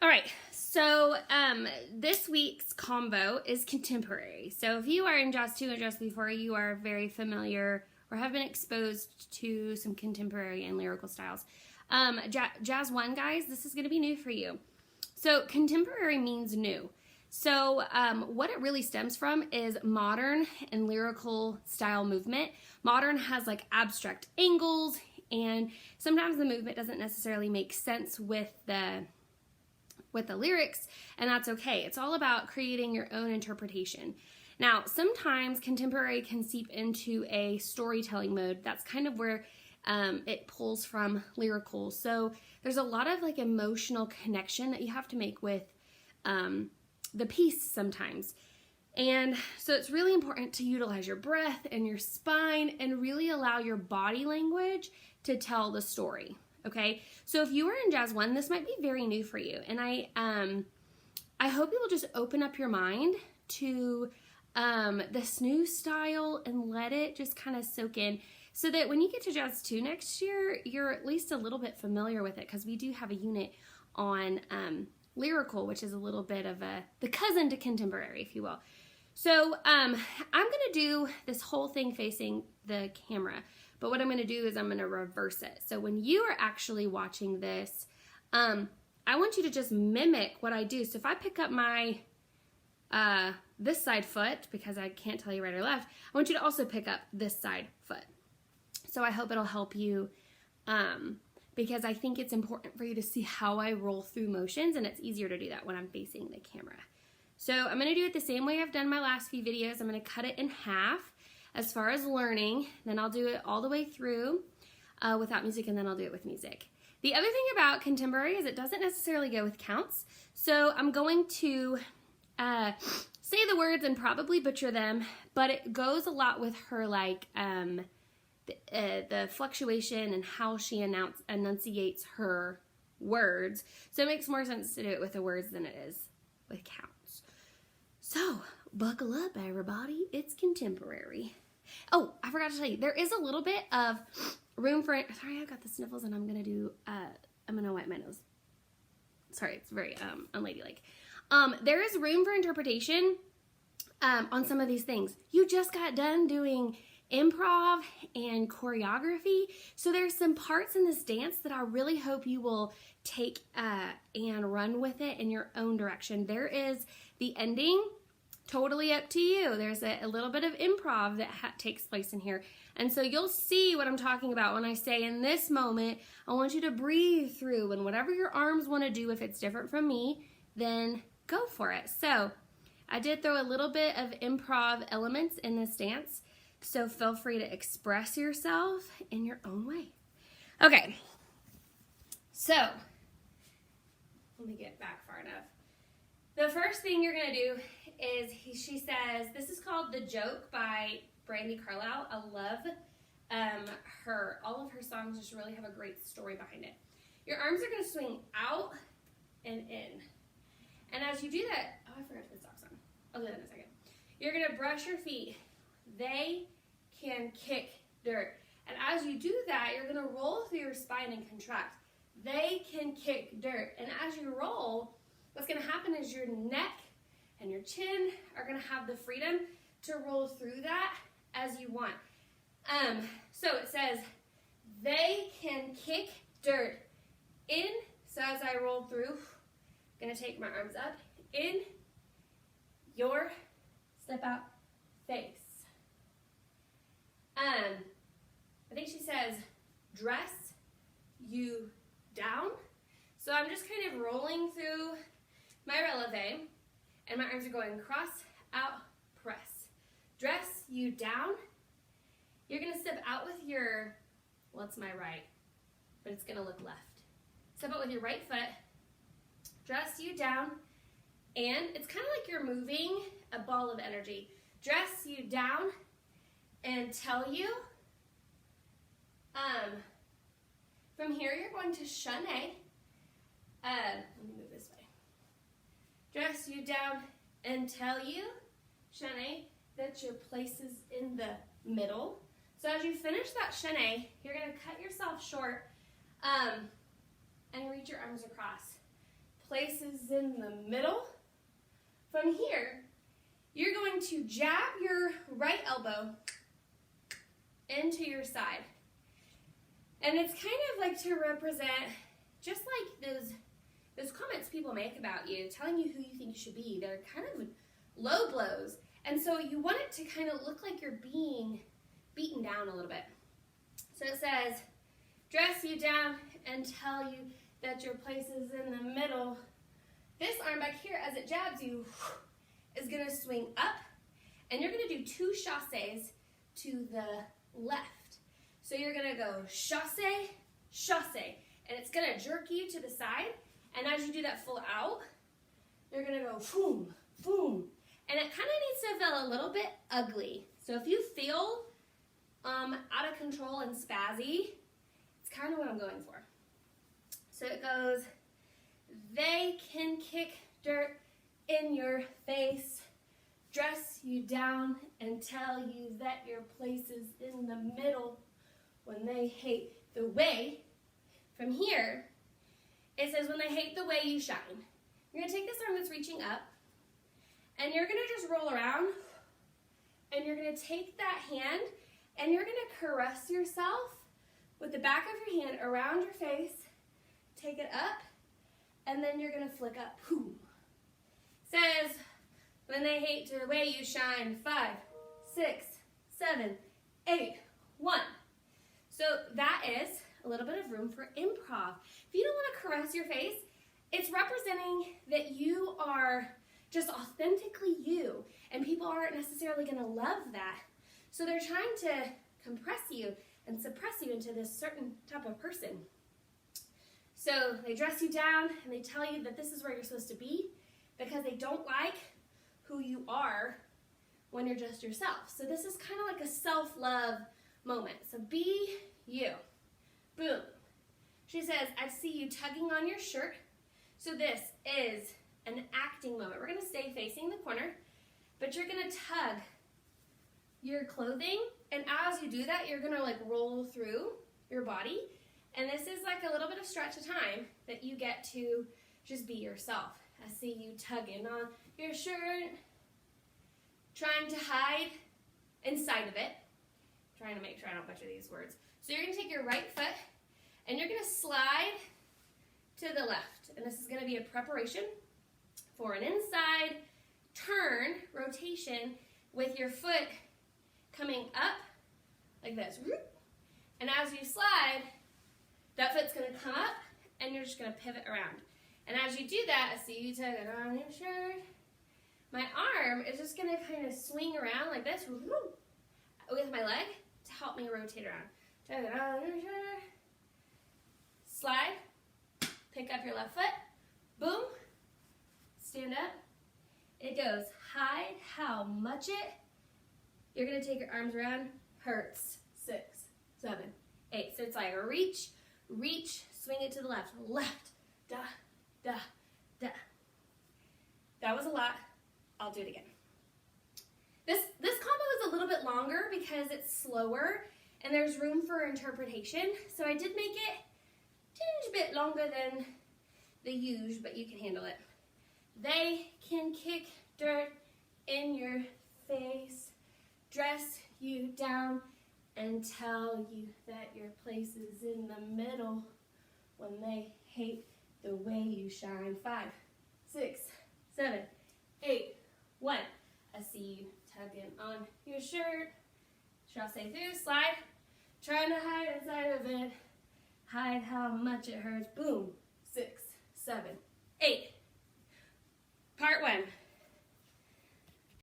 All right, so this week's combo is contemporary. So if you are in Jazz 2 and Jazz 3-4, you are very familiar or have been exposed to some contemporary and lyrical styles. Jazz 1, guys, this is going to be new for you. So contemporary means new. So what it really stems from is modern and lyrical style movement. Modern has like abstract angles, and sometimes the movement doesn't necessarily make sense with the lyrics, and that's okay. It's all about creating your own interpretation. Now, sometimes contemporary can seep into a storytelling mode. That's kind of where it pulls from lyrical. So there's a lot of like emotional connection that you have to make with the piece sometimes. And so it's really important to utilize your breath and your spine and really allow your body language to tell the story. Okay, so if you are in Jazz 1, this might be very new for you, and I hope you will just open up your mind to this new style and let it just kind of soak in, so that when you get to Jazz 2 next year, you're at least a little bit familiar with it, because we do have a unit on lyrical, which is a little bit of the cousin to contemporary, if you will. So I'm gonna do this whole thing facing the camera. But what I'm going to do is I'm going to reverse it. So when you are actually watching this, I want you to just mimic what I do. So if I pick up my, this side foot, because I can't tell you right or left, I want you to also pick up this side foot. So I hope it'll help you, because I think it's important for you to see how I roll through motions, and it's easier to do that when I'm facing the camera. So I'm going to do it the same way I've done my last few videos. I'm going to cut it in half. As far as learning, then I'll do it all the way through without music, and then I'll do it with music. The other thing about contemporary is it doesn't necessarily go with counts. So I'm going to say the words and probably butcher them, but it goes a lot with her, like the fluctuation and how she enunciates her words. So it makes more sense to do it with the words than it is with counts. So buckle up, everybody. It's contemporary. Oh, I forgot to tell you, there is a little bit of room for, sorry, I've got the sniffles, and I'm going to wipe my nose. Sorry, it's very unladylike. There is room for interpretation on some of these things. You just got done doing improv and choreography, so there's some parts in this dance that I really hope you will take and run with it in your own direction. There is the ending. Totally up to you. There's a little bit of improv that takes place in here. And so you'll see what I'm talking about when I say in this moment, I want you to breathe through, and whatever your arms want to do, if it's different from me, then go for it. So I did throw a little bit of improv elements in this dance, so feel free to express yourself in your own way. Okay, so let me get back far enough. The first thing you're going to do is she says, this is called The Joke by Brandi Carlile. I love all of her songs just really have a great story behind it. Your arms are going to swing out and in. And as you do that, oh, I forgot to put socks on. I'll do that in a second. You're going to brush your feet. They can kick dirt. And as you do that, you're going to roll through your spine and contract. They can kick dirt. And as you roll, what's going to happen is your neck and your chin are going to have the freedom to roll through that as you want. So it says, they can kick dirt in. So as I roll through, I'm going to take my arms up, in your step out face. I think she says, dress you down. So I'm just kind of rolling through my releve, and my arms are going cross, out, press. Dress you down. You're going to step out with your, well, it's my right, but it's going to look left. Step out with your right foot. Dress you down, and it's kind of like you're moving a ball of energy. Dress you down and tell you. From here, you're going to shane. Let me move this way. Dress you down and tell you, shane, that your place is in the middle. So as you finish that shane, you're going to cut yourself short and reach your arms across. places in the middle. From here, you're going to jab your right elbow into your side. And it's kind of like to represent, just like those comments people make about you, telling you who you think you should be. They're kind of low blows. And so you want it to kind of look like you're being beaten down a little bit. So it says, dress you down and tell you that your place is in the middle. This arm back here, as it jabs you, is going to swing up. And you're going to do 2 chassés to the left. So you're going to go chassé, chassé. And it's going to jerk you to the side. And as you do that full out, you're going to go boom, boom. And it kind of needs to feel a little bit ugly. So if you feel out of control and spazzy, it's kind of what I'm going for. So it goes, they can kick dirt in your face, dress you down and tell you that your place is in the middle when they hate the way. From here, it says when they hate the way you shine. You're going to take this arm that's reaching up, and you're going to just roll around, and you're going to take that hand, and you're going to caress yourself with the back of your hand around your face, take it up, and then you're going to flick up. Boom. Says, when they hate the way you shine, 5, 6, 7, 8, 1. So that is a little bit of room for improv. If you don't want to caress your face, it's representing that you are just authentically you, and people aren't necessarily going to love that. So they're trying to compress you and suppress you into this certain type of person. So they dress you down and they tell you that this is where you're supposed to be because they don't like who you are when you're just yourself. So this is kind of like a self-love moment. So be you. Boom. She says, I see you tugging on your shirt. So this is an acting moment. We're going to stay facing the corner, but you're going to tug your clothing, and as you do that, you're going to like roll through your body, and this is like a little bit of stretch of time that you get to just be yourself. I see you tugging on your shirt, trying to hide inside of it, trying to make sure I don't butcher these words. So you're going to take your right foot, and you're going to slide to the left, and this is going to be a preparation for an inside turn rotation with your foot coming up like this. And as you slide, that foot's going to come up and you're just going to pivot around. And as you do that, I see you tug it on your shirt. My arm is just going to kind of swing around like this with my leg to help me rotate around. Tug it on your shirt. Slide. Pick up your left foot. Boom. Stand up. It goes, hide how much it. You're going to take your arms around. Hurts. 6, 7, 8. So it's like a reach, swing it to the left. Left. Da, da, da. That was a lot. I'll do it again. This combo is a little bit longer because it's slower and there's room for interpretation. So I did make it a bit longer than the usual, but you can handle it. They can kick dirt in your face, dress you down, and tell you that your place is in the middle when they hate the way you shine. 5, 6, 7, 8, 1. I see you tugging on your shirt. Chassé through, slide. Trying to hide inside of it. Hide how much it hurts. Boom. 6,